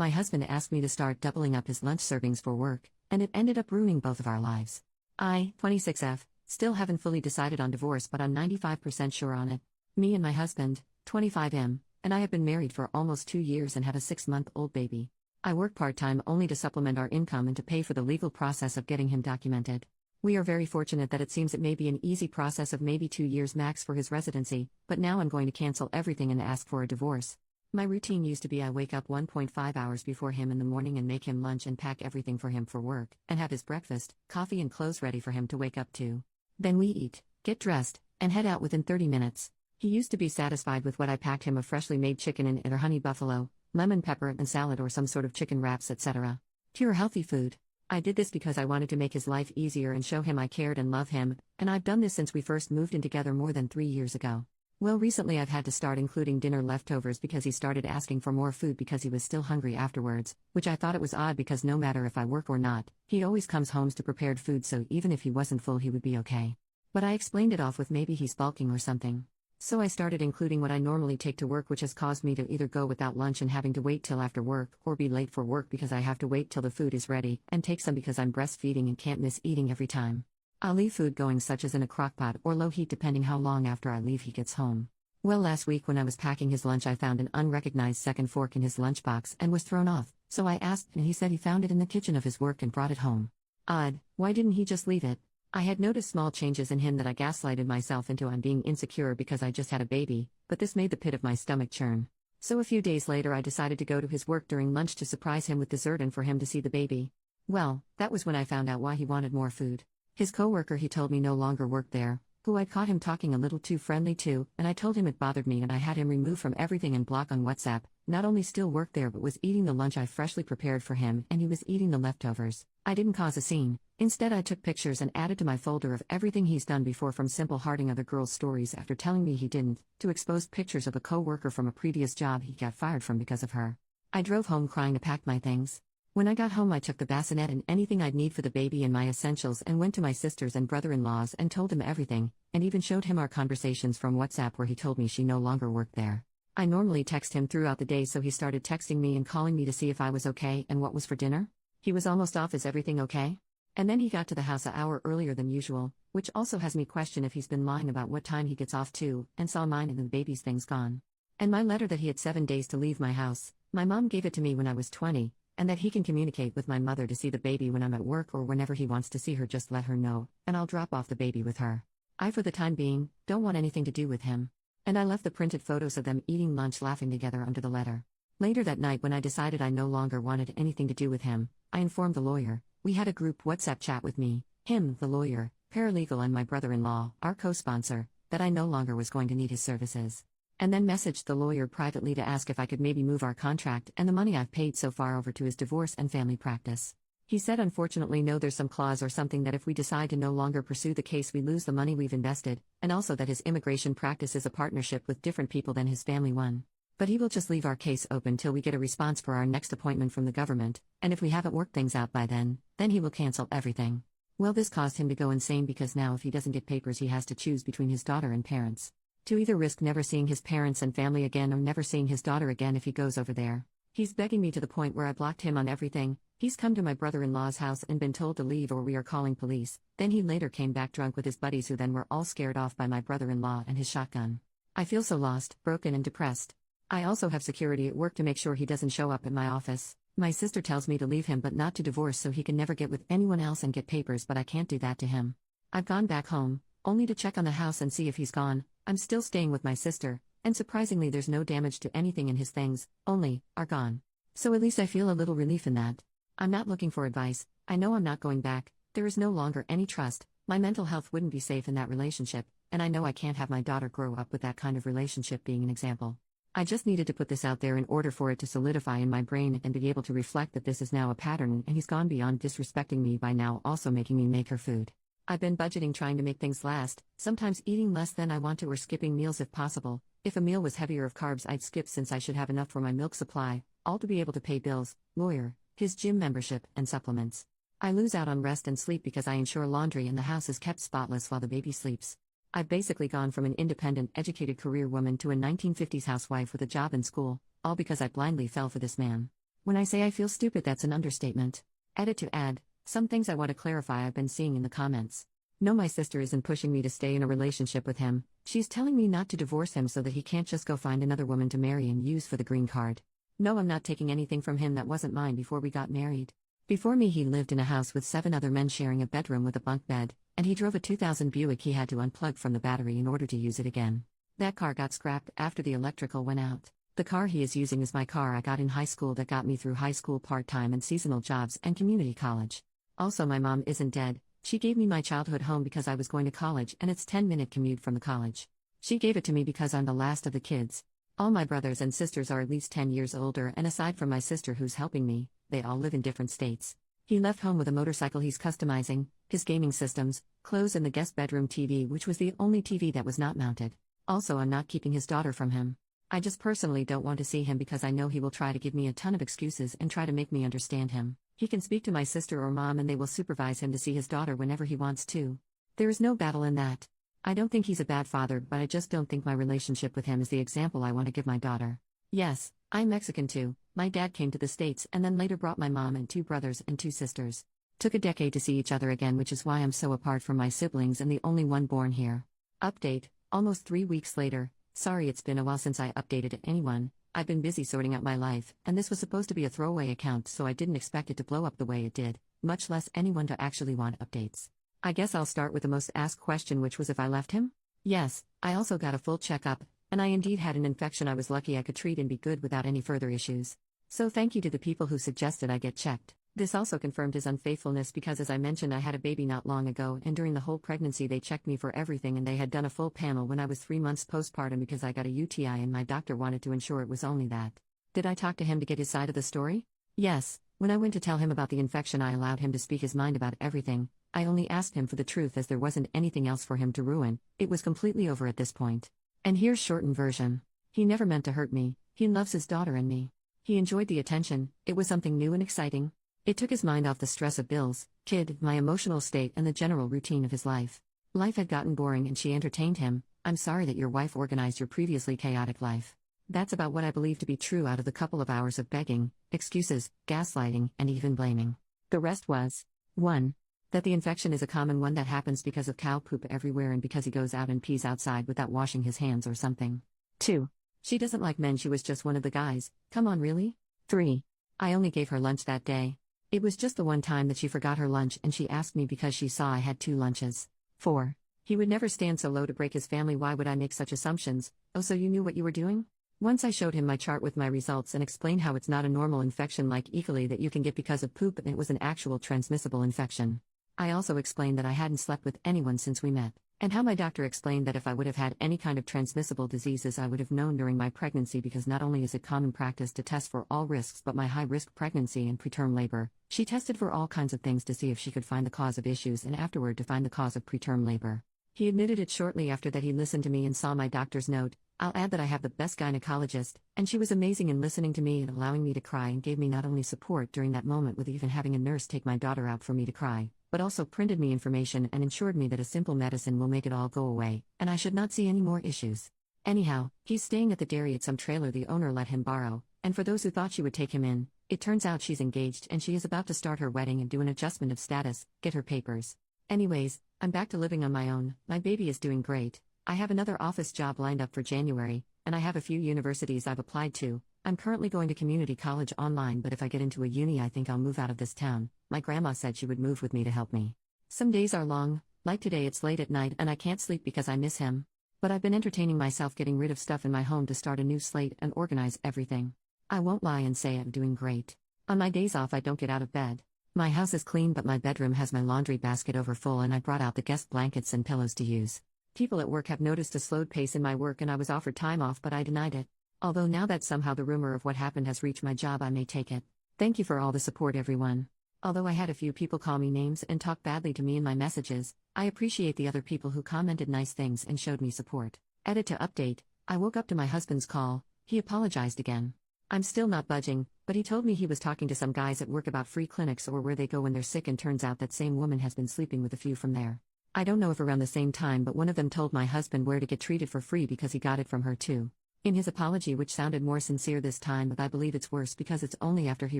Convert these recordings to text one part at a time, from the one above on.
My husband asked me to start doubling up his lunch servings for work, and it ended up ruining both of our lives. I, 26F, still haven't fully decided on divorce, but I'm 95% sure on it. Me and my husband, 25M, and I have been married for almost 2 years and have a 6-month-old baby. I work part-time only to supplement our income and to pay for the legal process of getting him documented. We are very fortunate that it seems it may be an easy process of maybe 2 years max for his residency, but now I'm going to cancel everything and ask for a divorce. My routine used to be I wake up 1.5 hours before him in the morning and make him lunch and pack everything for him for work, and have his breakfast, coffee and clothes ready for him to wake up to. Then we eat, get dressed, and head out within 30 minutes. He used to be satisfied with what I packed him of freshly made chicken and either honey buffalo, lemon pepper and salad or some sort of chicken wraps, etc. Pure healthy food. I did this because I wanted to make his life easier and show him I cared and love him, and I've done this since we first moved in together more than 3 years ago. Well, recently I've had to start including dinner leftovers because he started asking for more food because he was still hungry afterwards, which I thought it was odd because no matter if I work or not, he always comes home to prepared food, so even if he wasn't full he would be okay. But I explained it off with maybe he's bulking or something. So I started including what I normally take to work, which has caused me to either go without lunch and having to wait till after work, or be late for work because I have to wait till the food is ready, and take some because I'm breastfeeding and can't miss eating every time. I'll leave food going such as in a crockpot or low heat depending how long after I leave he gets home. Well, last week when I was packing his lunch I found an unrecognized second fork in his lunchbox and was thrown off, so I asked and he said he found it in the kitchen of his work and brought it home. Odd, why didn't he just leave it? I had noticed small changes in him that I gaslighted myself into on being insecure because I just had a baby, but this made the pit of my stomach churn. So a few days later I decided to go to his work during lunch to surprise him with dessert and for him to see the baby. Well, that was when I found out why he wanted more food. His coworker he told me no longer worked there, who I'd caught him talking a little too friendly to, and I told him it bothered me and I had him removed from everything and block on WhatsApp, not only still worked there but was eating the lunch I freshly prepared for him and he was eating the leftovers. I didn't cause a scene, instead I took pictures and added to my folder of everything he's done before, from simple hearting other girls' stories after telling me he didn't, to exposed pictures of a coworker from a previous job he got fired from because of her. I drove home crying to pack my things. When I got home I took the bassinet and anything I'd need for the baby and my essentials and went to my sisters and brother-in-laws and told them everything, and even showed him our conversations from WhatsApp where he told me she no longer worked there. I normally text him throughout the day, so he started texting me and calling me to see if I was okay and what was for dinner. He was almost off, is everything okay? And then he got to the house an hour earlier than usual, which also has me question if he's been lying about what time he gets off too, and saw mine and the baby's things gone. And my letter that he had 7 days to leave my house, my mom gave it to me when I was 20, and that he can communicate with my mother to see the baby when I'm at work or whenever he wants to see her, just let her know, and I'll drop off the baby with her. I, for the time being, don't want anything to do with him. And I left the printed photos of them eating lunch laughing together under the letter. Later that night when I decided I no longer wanted anything to do with him, I informed the lawyer. We had a group WhatsApp chat with me, him, the lawyer, paralegal and my brother-in-law, our co-sponsor, that I no longer was going to need his services. And then messaged the lawyer privately to ask if I could maybe move our contract and the money I've paid so far over to his divorce and family practice. He said unfortunately no, there's some clause or something that if we decide to no longer pursue the case we lose the money we've invested, and also that his immigration practice is a partnership with different people than his family one. But he will just leave our case open till we get a response for our next appointment from the government, and if we haven't worked things out by then he will cancel everything. Well, this caused him to go insane because now if he doesn't get papers he has to choose between his daughter and parents. To either risk never seeing his parents and family again or never seeing his daughter again if he goes over there. He's begging me to the point where I blocked him on everything. He's come to my brother-in-law's house and been told to leave or we are calling police. Then he later came back drunk with his buddies who then were all scared off by my brother-in-law and his shotgun. I feel so lost, broken and depressed. I also have security at work to make sure he doesn't show up at my office. My sister tells me to leave him but not to divorce so he can never get with anyone else and get papers, but I can't do that to him. I've gone back home, only to check on the house and see if he's gone. I'm still staying with my sister, and surprisingly there's no damage to anything in his things, only, are gone. So at least I feel a little relief in that. I'm not looking for advice, I know I'm not going back, there is no longer any trust, my mental health wouldn't be safe in that relationship, and I know I can't have my daughter grow up with that kind of relationship being an example. I just needed to put this out there in order for it to solidify in my brain and be able to reflect that this is now a pattern and he's gone beyond disrespecting me by now also making me make her food. I've been budgeting, trying to make things last, sometimes eating less than I want to or skipping meals if possible. If a meal was heavier of carbs I'd skip since I should have enough for my milk supply, all to be able to pay bills, lawyer, his gym membership, and supplements. I lose out on rest and sleep because I ensure laundry and the house is kept spotless while the baby sleeps. I've basically gone from an independent, educated career woman to a 1950s housewife with a job and school, all because I blindly fell for this man. When I say I feel stupid, that's an understatement. Edit to add, some things I want to clarify I've been seeing in the comments. No, my sister isn't pushing me to stay in a relationship with him. She's telling me not to divorce him so that he can't just go find another woman to marry and use for the green card. No, I'm not taking anything from him that wasn't mine before we got married. Before me, he lived in a house with 7 other men sharing a bedroom with a bunk bed, and he drove a 2000 Buick he had to unplug from the battery in order to use it again. That car got scrapped after the electrical went out. The car he is using is my car I got in high school that got me through high school part-time and seasonal jobs and community college. Also, my mom isn't dead. She gave me my childhood home because I was going to college and it's 10-minute commute from the college. She gave it to me because I'm the last of the kids. All my brothers and sisters are at least 10 years older, and aside from my sister who's helping me, they all live in different states. He left home with a motorcycle he's customizing, his gaming systems, clothes, and the guest bedroom TV, which was the only TV that was not mounted. Also, I'm not keeping his daughter from him. I just personally don't want to see him because I know he will try to give me a ton of excuses and try to make me understand him. He can speak to my sister or mom and they will supervise him to see his daughter whenever he wants to. There is no battle in that. I don't think he's a bad father, but I just don't think my relationship with him is the example I want to give my daughter. Yes, I'm Mexican too. My dad came to the States and then later brought my mom and 2 brothers and 2 sisters. Took a decade to see each other again, which is why I'm so apart from my siblings and the only one born here. Update, almost 3 weeks later. Sorry it's been a while since I updated anyone. I've been busy sorting out my life, and this was supposed to be a throwaway account, so I didn't expect it to blow up the way it did, much less anyone to actually want updates. I guess I'll start with the most asked question, which was if I left him? Yes, I also got a full checkup, and I indeed had an infection I was lucky I could treat and be good without any further issues. So thank you to the people who suggested I get checked. This also confirmed his unfaithfulness because, as I mentioned, I had a baby not long ago, and during the whole pregnancy they checked me for everything, and they had done a full panel when I was 3 months postpartum because I got a UTI and my doctor wanted to ensure it was only that. Did I talk to him to get his side of the story? Yes. When I went to tell him about the infection, I allowed him to speak his mind about everything. I only asked him for the truth as there wasn't anything else for him to ruin. It was completely over at this point. And here's shortened version. He never meant to hurt me. He loves his daughter and me. He enjoyed the attention. It was something new and exciting. It took his mind off the stress of bills, kid, my emotional state, and the general routine of his life. Life had gotten boring and she entertained him. I'm sorry that your wife organized your previously chaotic life. That's about what I believe to be true out of the couple of hours of begging, excuses, gaslighting, and even blaming. The rest was 1. That the infection is a common one that happens because of cow poop everywhere and because he goes out and pees outside without washing his hands or something. 2. She doesn't like men, she was just one of the guys. Come on, really? 3. I only gave her lunch that day. It was just the one time that she forgot her lunch and she asked me because she saw I had 2 lunches. 4. He would never stand so low to break his family. Why would I make such assumptions? Oh, so you knew what you were doing? Once I showed him my chart with my results and explained how it's not a normal infection like E. coli that you can get because of poop and it was an actual transmissible infection. I also explained that I hadn't slept with anyone since we met, and how my doctor explained that if I would have had any kind of transmissible diseases I would have known during my pregnancy, because not only is it common practice to test for all risks but my high-risk pregnancy and preterm labor, she tested for all kinds of things to see if she could find the cause of issues and afterward to find the cause of preterm labor. He admitted it shortly after that he listened to me and saw my doctor's note. I'll add that I have the best gynecologist, and she was amazing in listening to me and allowing me to cry and gave me not only support during that moment with even having a nurse take my daughter out for me to cry, but also printed me information and ensured me that a simple medicine will make it all go away, and I should not see any more issues. Anyhow, he's staying at the dairy at some trailer the owner let him borrow, and for those who thought she would take him in, it turns out she's engaged and she is about to start her wedding and do an adjustment of status, get her papers. Anyways, I'm back to living on my own. My baby is doing great. I have another office job lined up for January, and I have a few universities I've applied to. I'm currently going to community college online, but if I get into a uni I think I'll move out of this town. My grandma said she would move with me to help me. Some days are long, like today it's late at night and I can't sleep because I miss him. But I've been entertaining myself getting rid of stuff in my home to start a new slate and organize everything. I won't lie and say I'm doing great. On my days off I don't get out of bed. My house is clean but my bedroom has my laundry basket over full and I brought out the guest blankets and pillows to use. People at work have noticed a slowed pace in my work and I was offered time off but I denied it. Although now that somehow the rumor of what happened has reached my job I may take it. Thank you for all the support everyone. Although I had a few people call me names and talk badly to me in my messages, I appreciate the other people who commented nice things and showed me support. Edit to update, I woke up to my husband's call. He apologized again. I'm still not budging, but he told me he was talking to some guys at work about free clinics or where they go when they're sick, and turns out that same woman has been sleeping with a few from there. I don't know if around the same time, but one of them told my husband where to get treated for free because he got it from her too. In his apology, which sounded more sincere this time, but I believe it's worse because it's only after he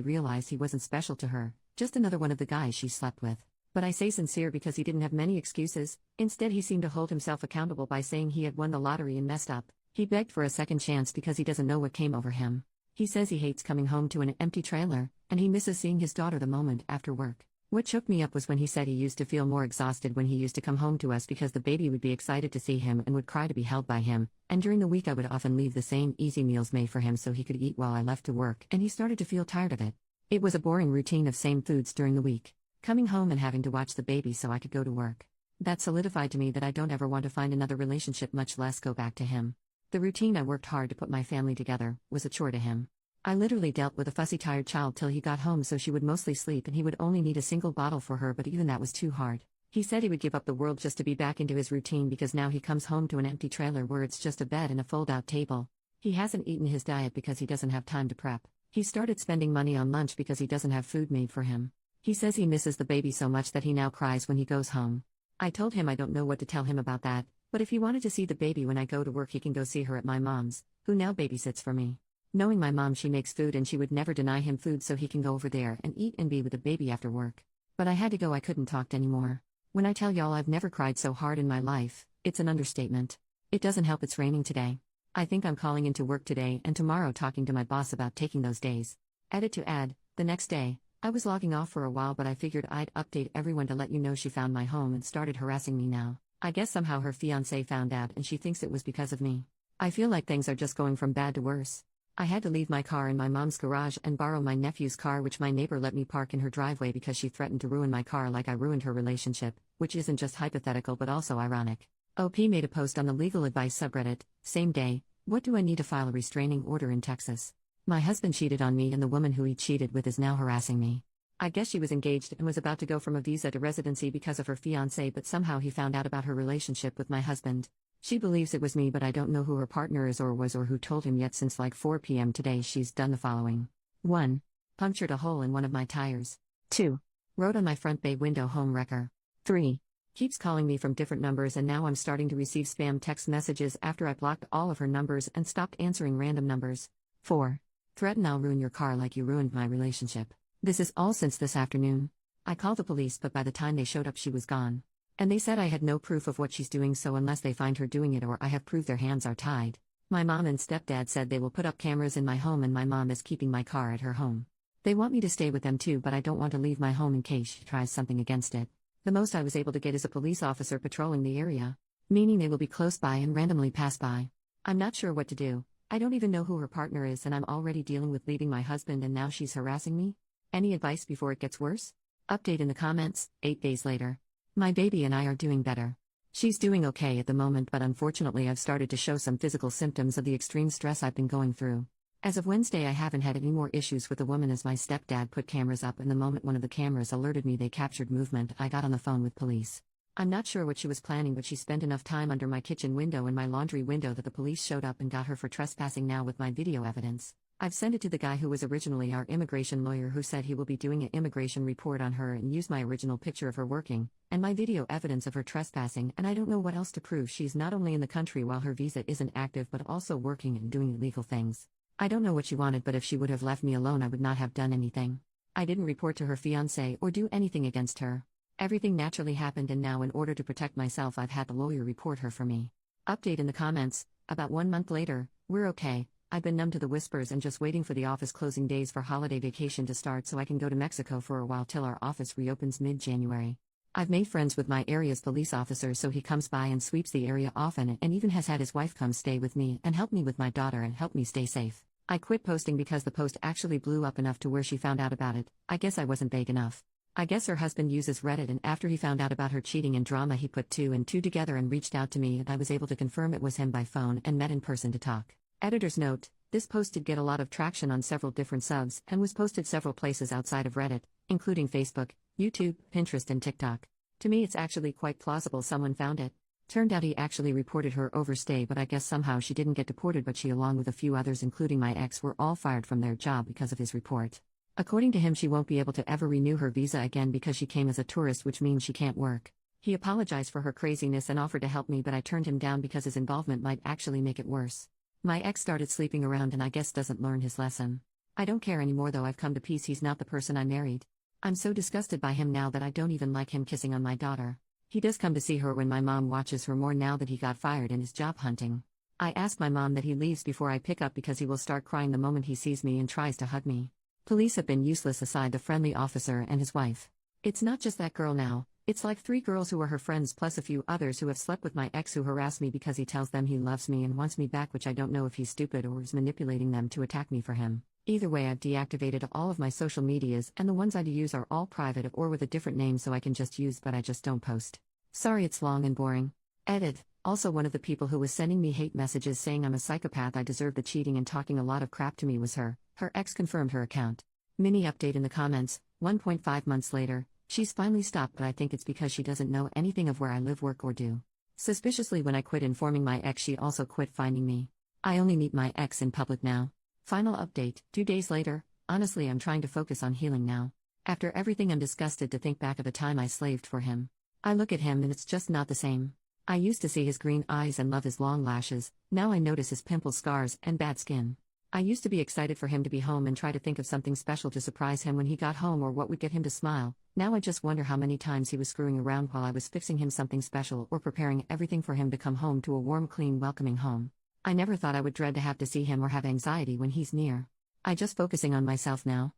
realized he wasn't special to her, just another one of the guys she slept with. But I say sincere because he didn't have many excuses. Instead, he seemed to hold himself accountable by saying he had won the lottery and messed up. He begged for a second chance because he doesn't know what came over him. He says he hates coming home to an empty trailer, and he misses seeing his daughter the moment after work. What shook me up was when he said he used to feel more exhausted when he used to come home to us because the baby would be excited to see him and would cry to be held by him, and during the week I would often leave the same easy meals made for him so he could eat while I left to work, and he started to feel tired of it. It was a boring routine of same foods during the week. Coming home and having to watch the baby so I could go to work. That solidified to me that I don't ever want to find another relationship, much less go back to him. The routine I worked hard to put my family together was a chore to him. I literally dealt with a fussy, tired child till he got home so she would mostly sleep and he would only need a single bottle for her, but even that was too hard. He said he would give up the world just to be back into his routine because now he comes home to an empty trailer where it's just a bed and a fold-out table. He hasn't eaten his diet because he doesn't have time to prep. He started spending money on lunch because he doesn't have food made for him. He says he misses the baby so much that he now cries when he goes home. I told him I don't know what to tell him about that, but if he wanted to see the baby when I go to work, he can go see her at my mom's, who now babysits for me. Knowing my mom, she makes food and she would never deny him food so he can go over there and eat and be with the baby after work. But I had to go, I couldn't talk anymore. When I tell y'all I've never cried so hard in my life, it's an understatement. It doesn't help it's raining today. I think I'm calling into work today and tomorrow talking to my boss about taking those days. Edit to add, the next day, I was logging off for a while, but I figured I'd update everyone to let you know she found my home and started harassing me now. I guess somehow her fiancé found out and she thinks it was because of me. I feel like things are just going from bad to worse. I had to leave my car in my mom's garage and borrow my nephew's car, which my neighbor let me park in her driveway because she threatened to ruin my car like I ruined her relationship, which isn't just hypothetical but also ironic. OP made a post on the legal advice subreddit, same day, what do I need to file a restraining order in Texas? My husband cheated on me and the woman who he cheated with is now harassing me. I guess she was engaged and was about to go from a visa to residency because of her fiancé, but somehow he found out about her relationship with my husband. She believes it was me, but I don't know who her partner is or was or who told him yet. Since like 4 p.m. today she's done the following. 1. Punctured a hole in one of my tires. 2. Wrote on my front bay window home wrecker. 3. Keeps calling me from different numbers and now I'm starting to receive spam text messages after I blocked all of her numbers and stopped answering random numbers. 4. Threaten I'll ruin your car like you ruined my relationship. This is all since this afternoon. I called the police, but by the time they showed up she was gone. And they said I had no proof of what she's doing, so unless they find her doing it or I have proof, their hands are tied. My mom and stepdad said they will put up cameras in my home and my mom is keeping my car at her home. They want me to stay with them too, but I don't want to leave my home in case she tries something against it. The most I was able to get is a police officer patrolling the area, meaning they will be close by and randomly pass by. I'm not sure what to do. I don't even know who her partner is and I'm already dealing with leaving my husband and now she's harassing me. Any advice before it gets worse? Update in the comments, 8 days later. My baby and I are doing better. She's doing okay at the moment, but unfortunately I've started to show some physical symptoms of the extreme stress I've been going through. As of Wednesday I haven't had any more issues with the woman as my stepdad put cameras up and the moment one of the cameras alerted me they captured movement, I got on the phone with police. I'm not sure what she was planning, but she spent enough time under my kitchen window and my laundry window that the police showed up and got her for trespassing now with my video evidence. I've sent it to the guy who was originally our immigration lawyer, who said he will be doing an immigration report on her and use my original picture of her working, and my video evidence of her trespassing, and I don't know what else to prove. She's not only in the country while her visa isn't active but also working and doing illegal things. I don't know what she wanted, but if she would have left me alone I would not have done anything. I didn't report to her fiancé or do anything against her. Everything naturally happened and now in order to protect myself I've had the lawyer report her for me. Update in the comments, about 1 month later, we're okay. I've been numb to the whispers and just waiting for the office closing days for holiday vacation to start so I can go to Mexico for a while till our office reopens mid-January. I've made friends with my area's police officer so he comes by and sweeps the area often and even has had his wife come stay with me and help me with my daughter and help me stay safe. I quit posting because the post actually blew up enough to where she found out about it. I guess I wasn't vague enough. I guess her husband uses Reddit and after he found out about her cheating and drama he put 2 and 2 together and reached out to me and I was able to confirm it was him by phone and met in person to talk. Editor's note, this post did get a lot of traction on several different subs and was posted several places outside of Reddit, including Facebook, YouTube, Pinterest and TikTok. To me it's actually quite plausible someone found it. Turned out he actually reported her overstay, but I guess somehow she didn't get deported, but she along with a few others including my ex were all fired from their job because of his report. According to him she won't be able to ever renew her visa again because she came as a tourist, which means she can't work. He apologized for her craziness and offered to help me, but I turned him down because his involvement might actually make it worse. My ex started sleeping around and I guess doesn't learn his lesson. I don't care anymore though, I've come to peace, he's not the person I married. I'm so disgusted by him now that I don't even like him kissing on my daughter. He does come to see her when my mom watches her more now that he got fired and is job hunting. I ask my mom that he leaves before I pick up because he will start crying the moment he sees me and tries to hug me. Police have been useless aside the friendly officer and his wife. It's not just that girl now, it's like 3 girls who are her friends plus a few others who have slept with my ex who harass me because he tells them he loves me and wants me back, which I don't know if he's stupid or is manipulating them to attack me for him. Either way, I've deactivated all of my social medias and the ones I do use are all private or with a different name so I can just use but I just don't post. Sorry it's long and boring. Edit. Also, one of the people who was sending me hate messages saying I'm a psychopath, I deserve the cheating and talking a lot of crap to me was her. Her ex confirmed her account. Mini update in the comments, 1.5 months later, she's finally stopped but I think it's because she doesn't know anything of where I live, work or do. Suspiciously, when I quit informing my ex, she also quit finding me. I only meet my ex in public now. Final update, 2 days later. Honestly, I'm trying to focus on healing now. After everything, I'm disgusted to think back of the time I slaved for him. I look at him and it's just not the same. I used to see his green eyes and love his long lashes, now I notice his pimple scars and bad skin. I used to be excited for him to be home and try to think of something special to surprise him when he got home or what would get him to smile. Now I just wonder how many times he was screwing around while I was fixing him something special or preparing everything for him to come home to a warm, clean, welcoming home. I never thought I would dread to have to see him or have anxiety when he's near. I just focusing on myself now.